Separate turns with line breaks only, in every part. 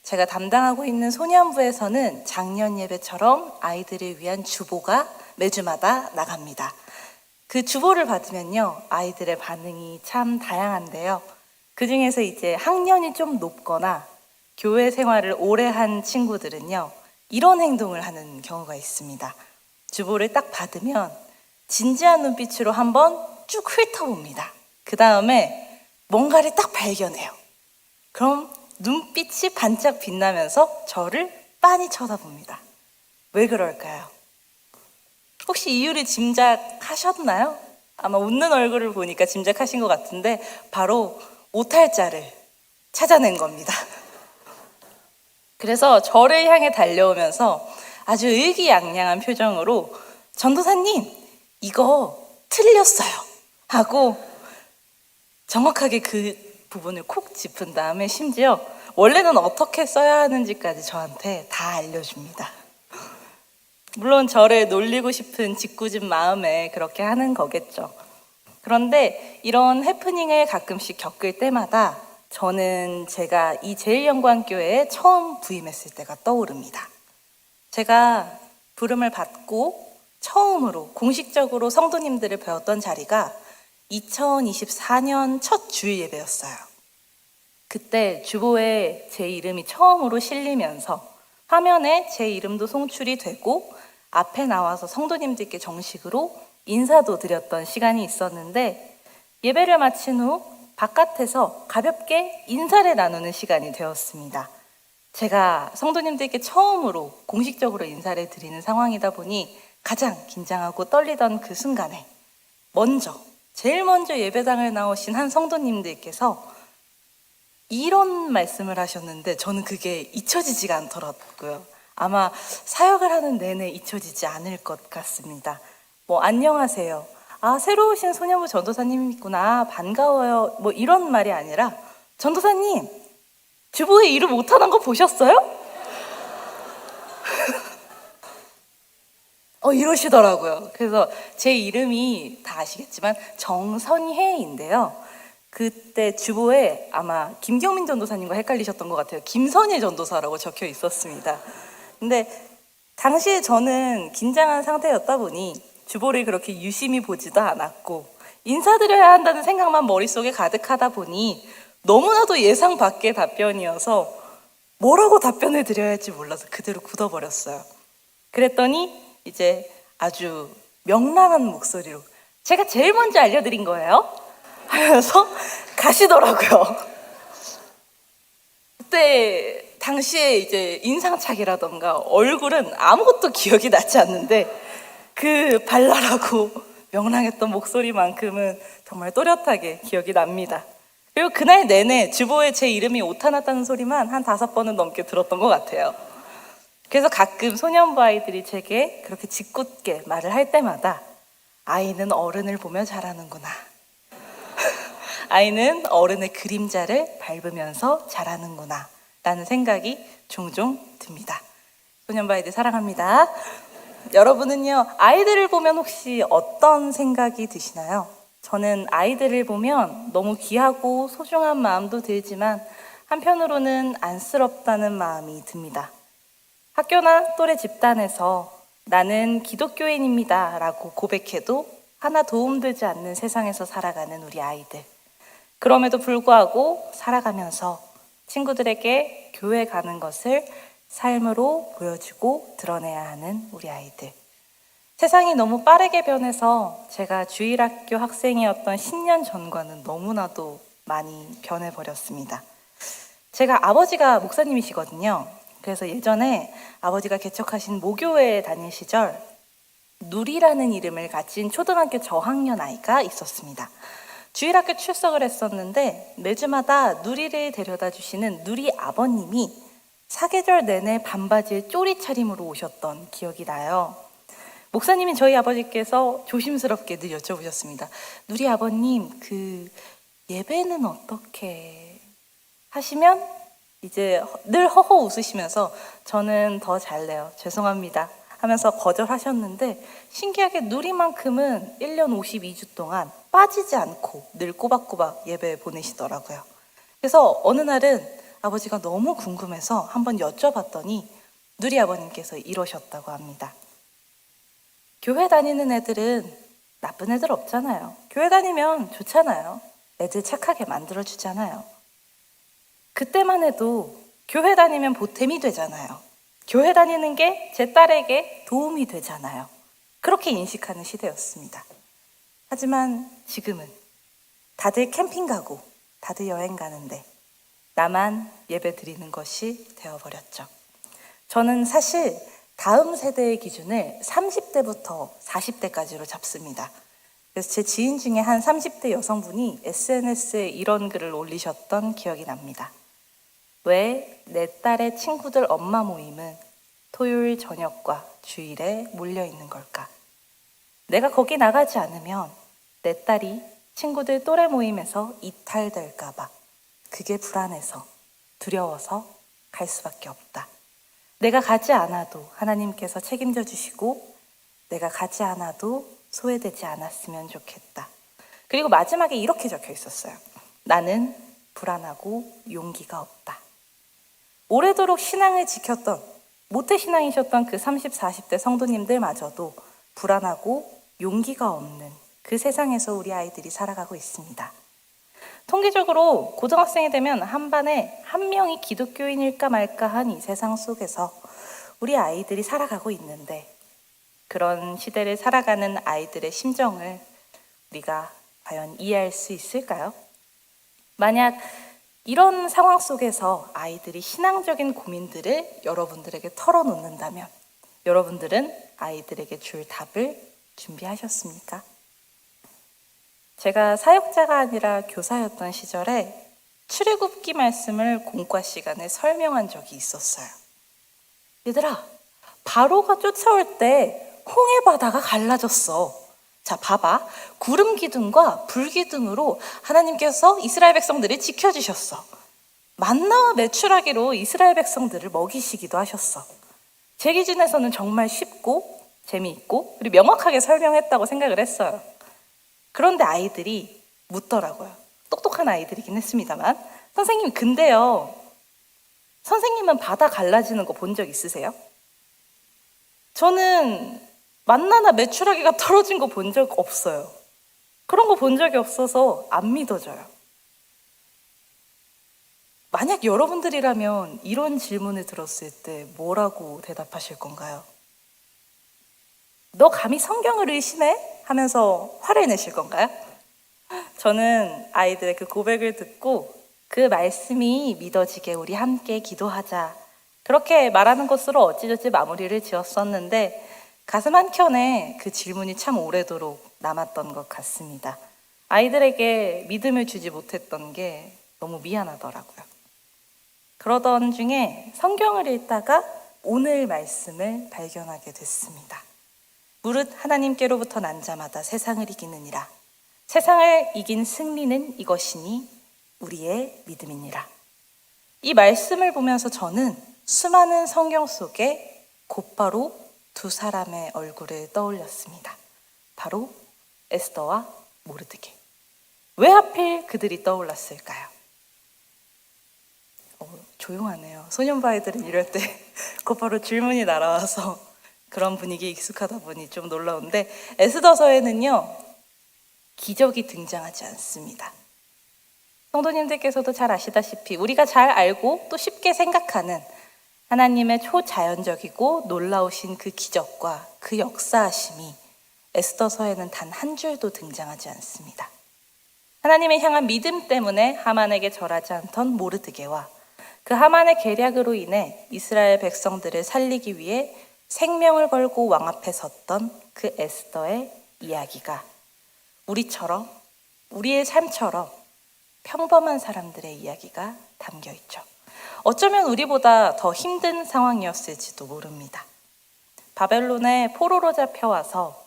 제가 담당하고 있는 소년부에서는 작년 예배처럼 아이들을 위한 주보가 매주마다 나갑니다. 그 주보를 받으면요, 아이들의 반응이 참 다양한데요. 그 중에서 이제 학년이 좀 높거나 교회 생활을 오래 한 친구들은요, 이런 행동을 하는 경우가 있습니다. 주보를 딱 받으면 진지한 눈빛으로 한번 쭉 훑어봅니다. 그 다음에 뭔가를 딱 발견해요. 그럼 눈빛이 반짝 빛나면서 저를 빤히 쳐다봅니다. 왜 그럴까요? 혹시 이유를 짐작하셨나요? 아마 웃는 얼굴을 보니까 짐작하신 것 같은데 바로 오탈자를 찾아낸 겁니다. 그래서 저를 향해 달려오면서 아주 의기양양한 표정으로 전도사님, 이거 틀렸어요 하고 정확하게 그 부분을 콕 짚은 다음에 심지어 원래는 어떻게 써야 하는지까지 저한테 다 알려줍니다. 물론 저를 놀리고 싶은 짓궂은 마음에 그렇게 하는 거겠죠. 그런데 이런 해프닝을 가끔씩 겪을 때마다 저는 제가 이 제일영광교회에 처음 부임했을 때가 떠오릅니다. 제가 부름을 받고 처음으로 공식적으로 성도님들을 배웠던 자리가 2024년 첫 주일 예배였어요. 그때 주보에 제 이름이 처음으로 실리면서 화면에 제 이름도 송출이 되고 앞에 나와서 성도님들께 정식으로 인사도 드렸던 시간이 있었는데 예배를 마친 후 바깥에서 가볍게 인사를 나누는 시간이 되었습니다. 제가 성도님들께 처음으로 공식적으로 인사를 드리는 상황이다 보니 가장 긴장하고 떨리던 그 순간에 제일 먼저 예배당을 나오신 한 성도님들께서 이런 말씀을 하셨는데 저는 그게 잊혀지지가 않더라고요. 아마 사역을 하는 내내 잊혀지지 않을 것 같습니다. 안녕하세요. 새로 오신 소년부 전도사님이구나. 반가워요. 이런 말이 아니라 전도사님, 주보에 이름 오타난 거 보셨어요? 이러시더라고요. 그래서 제 이름이 다 아시겠지만 정선혜인데요. 그때 주보에 아마 김경민 전도사님과 헷갈리셨던 것 같아요. 김선혜 전도사라고 적혀 있었습니다. 근데 당시에 저는 긴장한 상태였다 보니 주보를 그렇게 유심히 보지도 않았고 인사드려야 한다는 생각만 머릿속에 가득하다 보니 너무나도 예상 밖의 답변이어서 뭐라고 답변을 드려야 할지 몰라서 그대로 굳어버렸어요. 그랬더니 이제 아주 명랑한 목소리로 제가 제일 먼저 알려드린 거예요 하면서 가시더라고요. 그때 당시에 이제 인상착이라던가 얼굴은 아무것도 기억이 나지 않는데 그 발랄하고 명랑했던 목소리만큼은 정말 또렷하게 기억이 납니다. 그리고 그날 내내 주보에 제 이름이 오타났다는 소리만 한 5번은 넘게 들었던 것 같아요. 그래서 가끔 소년부 아이들이 제게 그렇게 짓궂게 말을 할 때마다 아이는 어른을 보며 자라는구나. 아이는 어른의 그림자를 밟으면서 자라는구나 라는 생각이 종종 듭니다. 소년부 아이들 사랑합니다. 여러분은요, 아이들을 보면 혹시 어떤 생각이 드시나요? 저는 아이들을 보면 너무 귀하고 소중한 마음도 들지만 한편으로는 안쓰럽다는 마음이 듭니다. 학교나 또래 집단에서 나는 기독교인입니다 라고 고백해도 하나 도움되지 않는 세상에서 살아가는 우리 아이들. 그럼에도 불구하고 살아가면서 친구들에게 교회 가는 것을 삶으로 보여주고 드러내야 하는 우리 아이들. 세상이 너무 빠르게 변해서 제가 주일학교 학생이었던 10년 전과는 너무나도 많이 변해버렸습니다. 제가 아버지가 목사님이시거든요. 그래서 예전에 아버지가 개척하신 모교회에 다닐 시절 누리라는 이름을 가진 초등학교 저학년 아이가 있었습니다. 주일학교 출석을 했었는데 매주마다 누리를 데려다 주시는 누리 아버님이 사계절 내내 반바지에 쪼리 차림으로 오셨던 기억이 나요. 목사님이 저희 아버지께서 조심스럽게 늘 여쭤보셨습니다. 누리 아버님, 그 예배는 어떻게 하시면 이제 늘 허허 웃으시면서 저는 더 잘래요. 죄송합니다. 하면서 거절하셨는데 신기하게 누리만큼은 1년 52주 동안 빠지지 않고 늘 꼬박꼬박 예배 보내시더라고요. 그래서 어느 날은 아버지가 너무 궁금해서 한번 여쭤봤더니 누리 아버님께서 이러셨다고 합니다. 교회 다니는 애들은 나쁜 애들 없잖아요. 교회 다니면 좋잖아요. 애들 착하게 만들어주잖아요. 그때만 해도 교회 다니면 보탬이 되잖아요. 교회 다니는 게 제 딸에게 도움이 되잖아요. 그렇게 인식하는 시대였습니다. 하지만 지금은 다들 캠핑 가고 다들 여행 가는데 나만 예배 드리는 것이 되어버렸죠. 저는 사실 다음 세대의 기준을 30대부터 40대까지로 잡습니다. 그래서 제 지인 중에 한 30대 여성분이 SNS에 이런 글을 올리셨던 기억이 납니다. 왜 내 딸의 친구들 엄마 모임은 토요일 저녁과 주일에 몰려있는 걸까? 내가 거기 나가지 않으면 내 딸이 친구들 또래 모임에서 이탈될까봐 그게 불안해서 두려워서 갈 수밖에 없다. 내가 가지 않아도 하나님께서 책임져 주시고 내가 가지 않아도 소외되지 않았으면 좋겠다. 그리고 마지막에 이렇게 적혀 있었어요. 나는 불안하고 용기가 없다. 오래도록 신앙을 지켰던 모태신앙이셨던 그 30, 40대 성도님들마저도 불안하고 용기가 없는 그 세상에서 우리 아이들이 살아가고 있습니다. 통계적으로 고등학생이 되면 한 반에 한 명이 기독교인일까 말까 한 이 세상 속에서 우리 아이들이 살아가고 있는데 그런 시대를 살아가는 아이들의 심정을 우리가 과연 이해할 수 있을까요? 만약 이런 상황 속에서 아이들이 신앙적인 고민들을 여러분들에게 털어놓는다면 여러분들은 아이들에게 줄 답을 준비하셨습니까? 제가 사역자가 아니라 교사였던 시절에 출애굽기 말씀을 공과 시간에 설명한 적이 있었어요. 얘들아, 바로가 쫓아올 때 홍해 바다가 갈라졌어. 자, 봐봐. 구름 기둥과 불 기둥으로 하나님께서 이스라엘 백성들을 지켜주셨어. 만나와 메추라기로 이스라엘 백성들을 먹이시기도 하셨어. 제 기준에서는 정말 쉽고 재미있고 그리고 명확하게 설명했다고 생각을 했어요. 그런데 아이들이 묻더라고요. 똑똑한 아이들이긴 했습니다만 선생님 근데요. 선생님은 바다 갈라지는 거 본 적 있으세요? 저는 만나나 메추라기가 떨어진 거 본 적 없어요. 그런 거 본 적이 없어서 안 믿어져요. 만약 여러분들이라면 이런 질문을 들었을 때 뭐라고 대답하실 건가요? 너 감히 성경을 의심해? 하면서 화를 내실 건가요? 저는 아이들의 그 고백을 듣고 그 말씀이 믿어지게 우리 함께 기도하자. 그렇게 말하는 것으로 어찌저찌 마무리를 지었었는데 가슴 한켠에 그 질문이 참 오래도록 남았던 것 같습니다. 아이들에게 믿음을 주지 못했던 게 너무 미안하더라고요. 그러던 중에 성경을 읽다가 오늘 말씀을 발견하게 됐습니다. 무릇 하나님께로부터 난 자마다 세상을 이기느니라. 세상을 이긴 승리는 이것이니 우리의 믿음이니라. 이 말씀을 보면서 저는 수많은 성경 속에 곧바로 두 사람의 얼굴을 떠올렸습니다. 바로 에스더와 모르드게. 왜 하필 그들이 떠올랐을까요? 조용하네요. 소년부 아이들은 이럴 때 곧바로 질문이 날아와서 그런 분위기에 익숙하다 보니 좀 놀라운데 에스더서에는요. 기적이 등장하지 않습니다. 성도님들께서도 잘 아시다시피 우리가 잘 알고 또 쉽게 생각하는 하나님의 초자연적이고 놀라우신 그 기적과 그 역사하심이 에스더서에는 단 한 줄도 등장하지 않습니다. 하나님을 향한 믿음 때문에 하만에게 절하지 않던 모르드게와 그 하만의 계략으로 인해 이스라엘 백성들을 살리기 위해 생명을 걸고 왕 앞에 섰던 그 에스더의 이야기가 우리처럼 우리의 삶처럼 평범한 사람들의 이야기가 담겨 있죠. 어쩌면 우리보다 더 힘든 상황이었을지도 모릅니다. 바벨론에 포로로 잡혀와서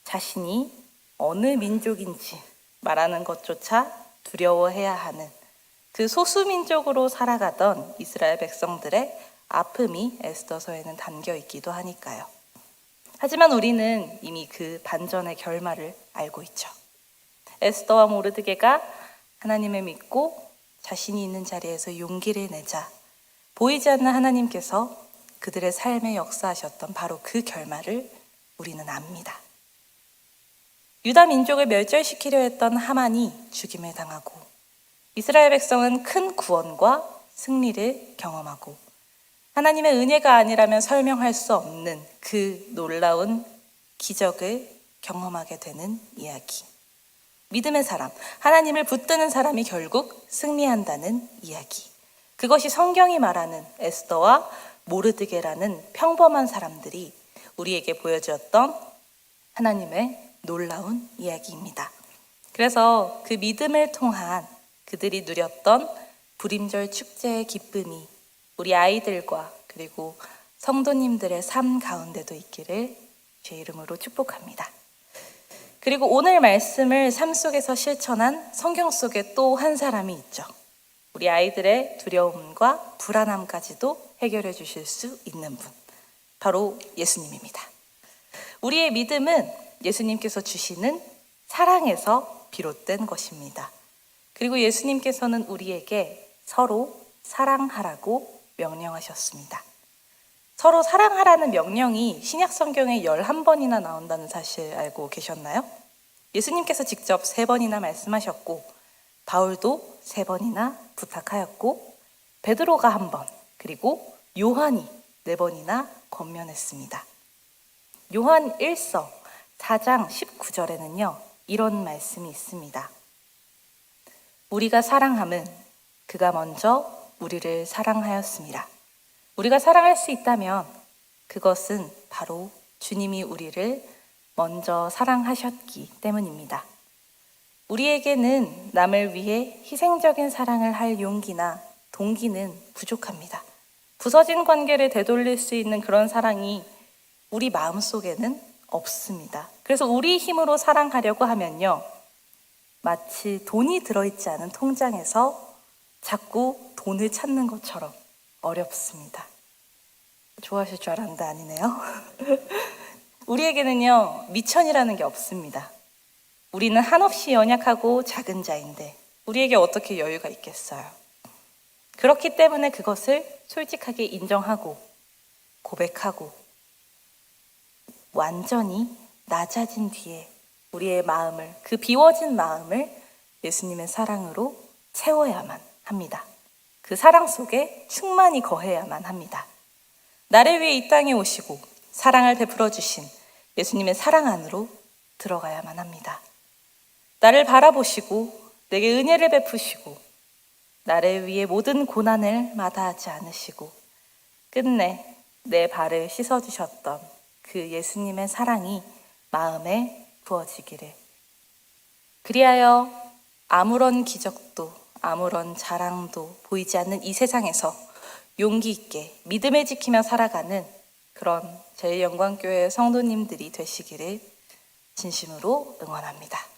자신이 어느 민족인지 말하는 것조차 두려워해야 하는 그 소수민족으로 살아가던 이스라엘 백성들의 아픔이 에스더서에는 담겨 있기도 하니까요. 하지만 우리는 이미 그 반전의 결말을 알고 있죠. 에스더와 모르드게가 하나님을 믿고 자신이 있는 자리에서 용기를 내자 보이지 않는 하나님께서 그들의 삶에 역사하셨던 바로 그 결말을 우리는 압니다. 유다 민족을 멸절시키려 했던 하만이 죽임을 당하고 이스라엘 백성은 큰 구원과 승리를 경험하고 하나님의 은혜가 아니라면 설명할 수 없는 그 놀라운 기적을 경험하게 되는 이야기. 믿음의 사람, 하나님을 붙드는 사람이 결국 승리한다는 이야기. 그것이 성경이 말하는 에스더와 모르드게라는 평범한 사람들이 우리에게 보여주었던 하나님의 놀라운 이야기입니다. 그래서 그 믿음을 통한 그들이 누렸던 불임절 축제의 기쁨이 우리 아이들과 그리고 성도님들의 삶 가운데도 있기를 주의 이름으로 축복합니다. 그리고 오늘 말씀을 삶 속에서 실천한 성경 속에 또 한 사람이 있죠. 우리 아이들의 두려움과 불안함까지도 해결해 주실 수 있는 분, 바로 예수님입니다. 우리의 믿음은 예수님께서 주시는 사랑에서 비롯된 것입니다. 그리고 예수님께서는 우리에게 서로 사랑하라고 명령하셨습니다. 서로 사랑하라는 명령이 신약 성경에 11번이나 나온다는 사실 알고 계셨나요? 예수님께서 직접 3번이나 말씀하셨고 바울도 3번이나 부탁하였고 베드로가 1번 그리고 요한이 4번이나 권면했습니다. 요한 1서 4장 19절에는요 이런 말씀이 있습니다. 우리가 사랑함은 그가 먼저 우리를 사랑하였습니다. 우리가 사랑할 수 있다면 그것은 바로 주님이 우리를 먼저 사랑하셨기 때문입니다. 우리에게는 남을 위해 희생적인 사랑을 할 용기나 동기는 부족합니다. 부서진 관계를 되돌릴 수 있는 그런 사랑이 우리 마음속에는 없습니다. 그래서 우리 힘으로 사랑하려고 하면요, 마치 돈이 들어있지 않은 통장에서 자꾸 돈을 찾는 것처럼 어렵습니다. 좋아하실 줄 알았는데 아니네요. 우리에게는요, 미천이라는 게 없습니다. 우리는 한없이 연약하고 작은 자인데 우리에게 어떻게 여유가 있겠어요? 그렇기 때문에 그것을 솔직하게 인정하고 고백하고 완전히 낮아진 뒤에 우리의 마음을, 그 비워진 마음을 예수님의 사랑으로 채워야만 합니다. 그 사랑 속에 충만히 거해야만 합니다. 나를 위해 이 땅에 오시고 사랑을 베풀어 주신 예수님의 사랑 안으로 들어가야만 합니다. 나를 바라보시고 내게 은혜를 베푸시고 나를 위해 모든 고난을 마다하지 않으시고 끝내 내 발을 씻어주셨던 그 예수님의 사랑이 마음에 부어지기를. 그리하여 아무런 기적도 아무런 자랑도 보이지 않는 이 세상에서 용기 있게 믿음을 지키며 살아가는 그런 제일영광교회 성도님들이 되시기를 진심으로 응원합니다.